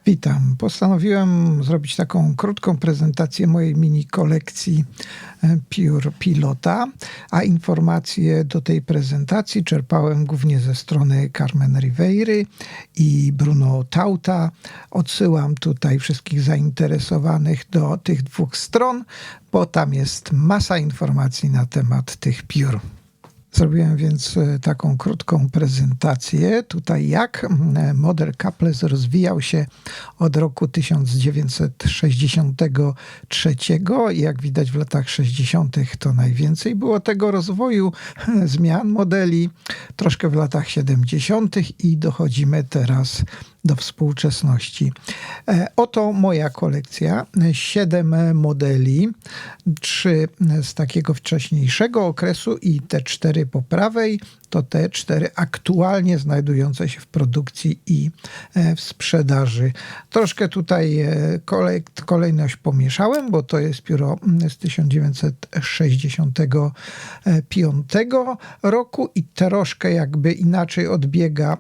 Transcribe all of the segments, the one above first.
Witam. Postanowiłem zrobić taką krótką prezentację mojej mini kolekcji Pure Pilota, a informacje do tej prezentacji czerpałem głównie ze strony Carmen Riveiry i Bruno Tauta. Odsyłam tutaj wszystkich zainteresowanych do tych dwóch stron, bo tam jest masa informacji na temat tych piór. Zrobiłem więc taką krótką prezentację tutaj, jak model Capless rozwijał się od roku 1963. Jak widać w latach 60. to najwięcej było tego rozwoju, zmian modeli, troszkę w latach 70. i dochodzimy teraz do współczesności. Oto moja kolekcja. 7 modeli, 3 z takiego wcześniejszego okresu i te 4 po prawej, to te 4 aktualnie znajdujące się w produkcji i w sprzedaży. Troszkę tutaj kolejność pomieszałem, bo to jest pióro z 1965 roku i troszkę jakby inaczej odbiega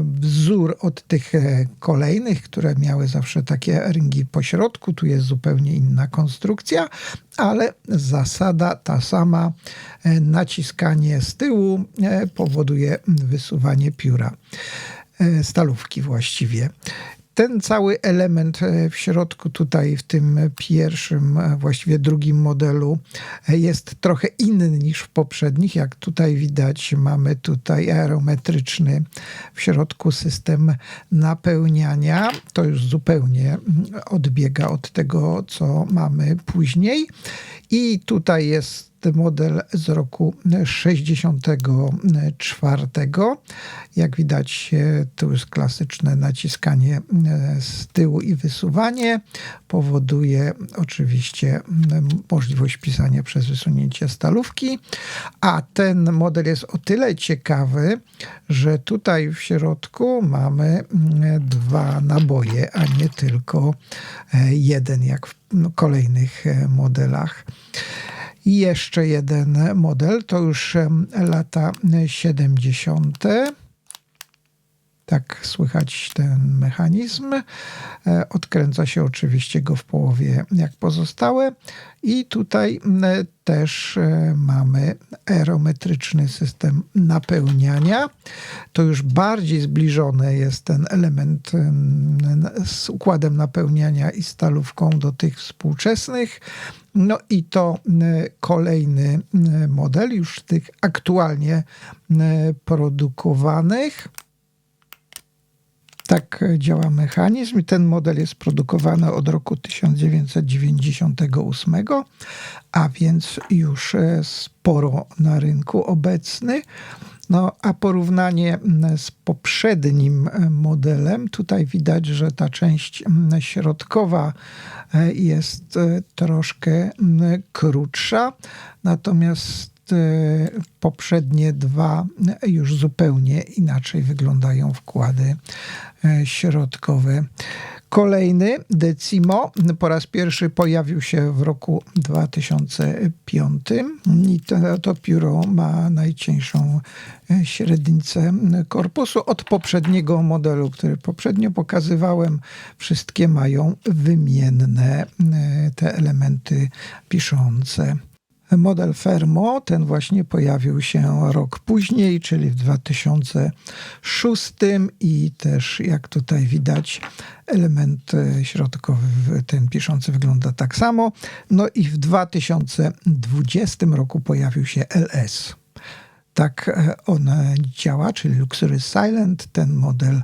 wzór od tych kolejnych, które miały zawsze takie ringi po środku. Tu jest zupełnie inna konstrukcja, ale zasada ta sama. Naciskanie z tyłu powoduje wysuwanie pióra, stalówki właściwie. Ten cały element w środku tutaj w tym pierwszym, właściwie drugim modelu jest trochę inny niż w poprzednich. Jak tutaj widać, mamy tutaj aerometryczny w środku system napełniania. To już zupełnie odbiega od tego, co mamy później. I tutaj jest model z roku 64. Jak widać, tu jest klasyczne naciskanie z tyłu i wysuwanie. Powoduje oczywiście możliwość pisania przez wysunięcie stalówki. A ten model jest o tyle ciekawy, że tutaj w środku mamy 2 naboje, a nie tylko jeden, jak w kolejnych modelach. I jeszcze jeden model, to już lata 70. Tak słychać ten mechanizm. Odkręca się oczywiście go w połowie jak pozostałe. I tutaj też mamy aerometryczny system napełniania. To już bardziej zbliżony jest ten element z układem napełniania i stalówką do tych współczesnych. No i to kolejny model już z tych aktualnie produkowanych. Tak działa mechanizm. Ten model jest produkowany od roku 1998, a więc już sporo na rynku obecny. No, a porównanie z poprzednim modelem, tutaj widać, że ta część środkowa jest troszkę krótsza, natomiast poprzednie 2 już zupełnie inaczej wyglądają wkłady środkowe. Kolejny Decimo po raz pierwszy pojawił się w roku 2005 i to pióro ma najcieńszą średnicę korpusu. Od poprzedniego modelu, który poprzednio pokazywałem, wszystkie mają wymienne te elementy piszące. Model Fermo, ten właśnie pojawił się rok później, czyli w 2006 i też jak tutaj widać element środkowy, ten piszący wygląda tak samo. No i w 2020 roku pojawił się LS. Tak on działa, czyli Luxury Silent. Ten model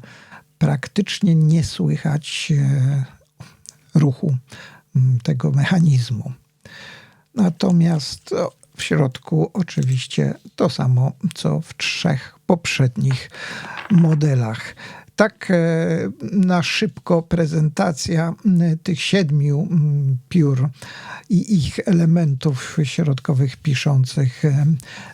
praktycznie nie słychać ruchu tego mechanizmu. Natomiast w środku oczywiście to samo, co w 3 poprzednich modelach. Tak na szybko prezentacja tych 7 piór i ich elementów środkowych piszących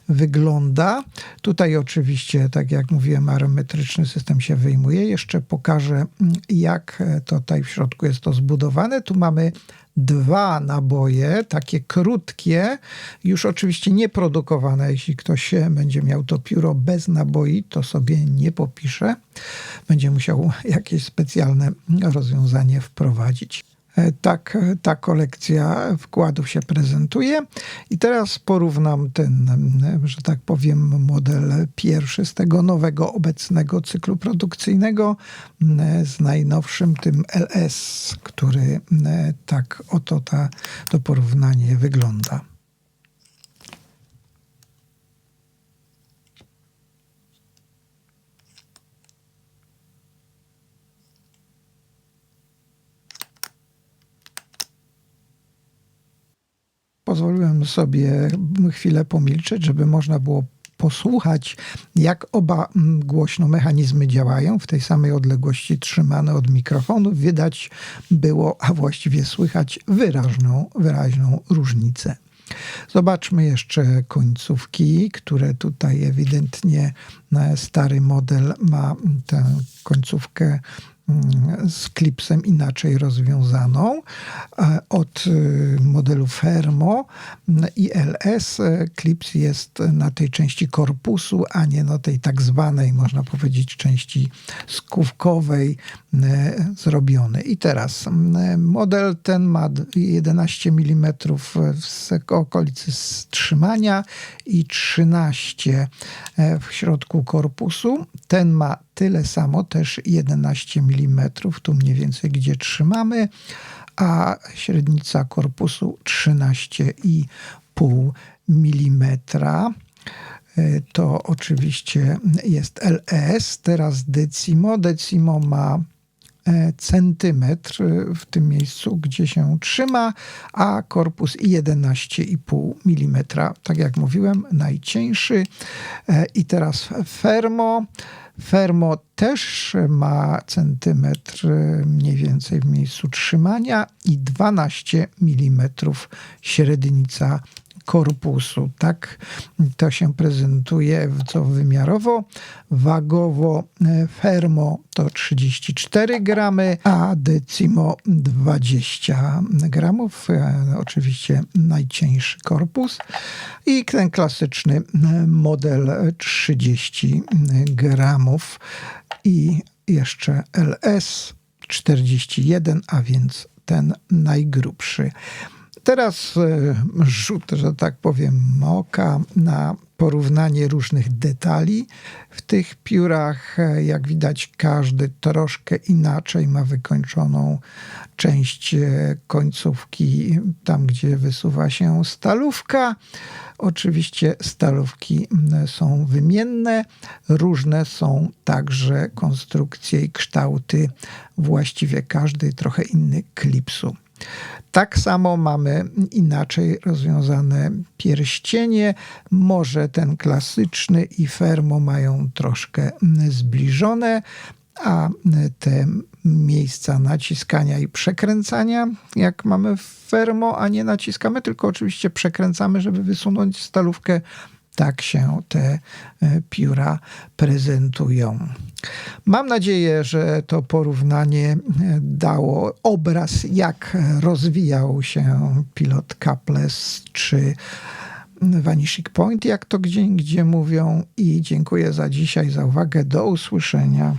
wygląda. Tutaj oczywiście, tak jak mówiłem, aerometryczny system się wyjmuje. Jeszcze pokażę, jak tutaj w środku jest to zbudowane. Tu mamy 2 naboje, takie krótkie, już oczywiście nieprodukowane. Jeśli ktoś będzie miał to pióro bez naboi, to sobie nie popisze. Będzie musiał jakieś specjalne rozwiązanie wprowadzić. Tak ta kolekcja wkładów się prezentuje. I teraz porównam ten, że tak powiem, model pierwszy z tego nowego, obecnego cyklu produkcyjnego z najnowszym, tym LS, który tak oto to porównanie wygląda. Pozwoliłem sobie chwilę pomilczeć, żeby można było posłuchać, jak oba głośno mechanizmy działają w tej samej odległości trzymane od mikrofonu. Widać było, a właściwie słychać wyraźną różnicę. Zobaczmy jeszcze końcówki, które tutaj ewidentnie stary model ma tę końcówkę z klipsem inaczej rozwiązaną. Od modelu Fermo i LS klips jest na tej części korpusu, a nie na tej tak zwanej, można powiedzieć, części skówkowej zrobiony. I teraz model ten ma 11 mm w okolicy trzymania i 13 w środku korpusu. Ten ma tyle samo, też 11 mm, tu mniej więcej gdzie trzymamy, a średnica korpusu 13,5 mm. To oczywiście jest LS. Teraz Decimo. Decimo ma centymetr w tym miejscu, gdzie się trzyma, a korpus 11,5 mm. Tak jak mówiłem, najcieńszy. I teraz Fermo. Fermo też ma centymetr mniej więcej w miejscu trzymania i 12 mm średnica korpusu. Tak to się prezentuje wymiarowo. Wagowo Fermo to 34 gramy, a Decimo 20 gramów. Oczywiście najcieńszy korpus. I ten klasyczny model 30 gramów. I jeszcze LS 41, a więc ten najgrubszy. Teraz rzut, że tak powiem, oka na porównanie różnych detali. W tych piórach, jak widać, każdy troszkę inaczej ma wykończoną część końcówki, tam gdzie wysuwa się stalówka. Oczywiście stalówki są wymienne, różne są także konstrukcje i kształty właściwie każdy trochę inny klipsu. Tak samo mamy inaczej rozwiązane pierścienie. Może ten klasyczny i Fermo mają troszkę zbliżone, a te miejsca naciskania i przekręcania, jak mamy w Fermo, a nie naciskamy, tylko oczywiście przekręcamy, żeby wysunąć stalówkę. Tak się te pióra prezentują. Mam nadzieję, że to porównanie dało obraz, jak rozwijał się Pilot Capless czy Vanishing Point, jak to gdzie mówią. I dziękuję za dzisiaj, za uwagę. Do usłyszenia.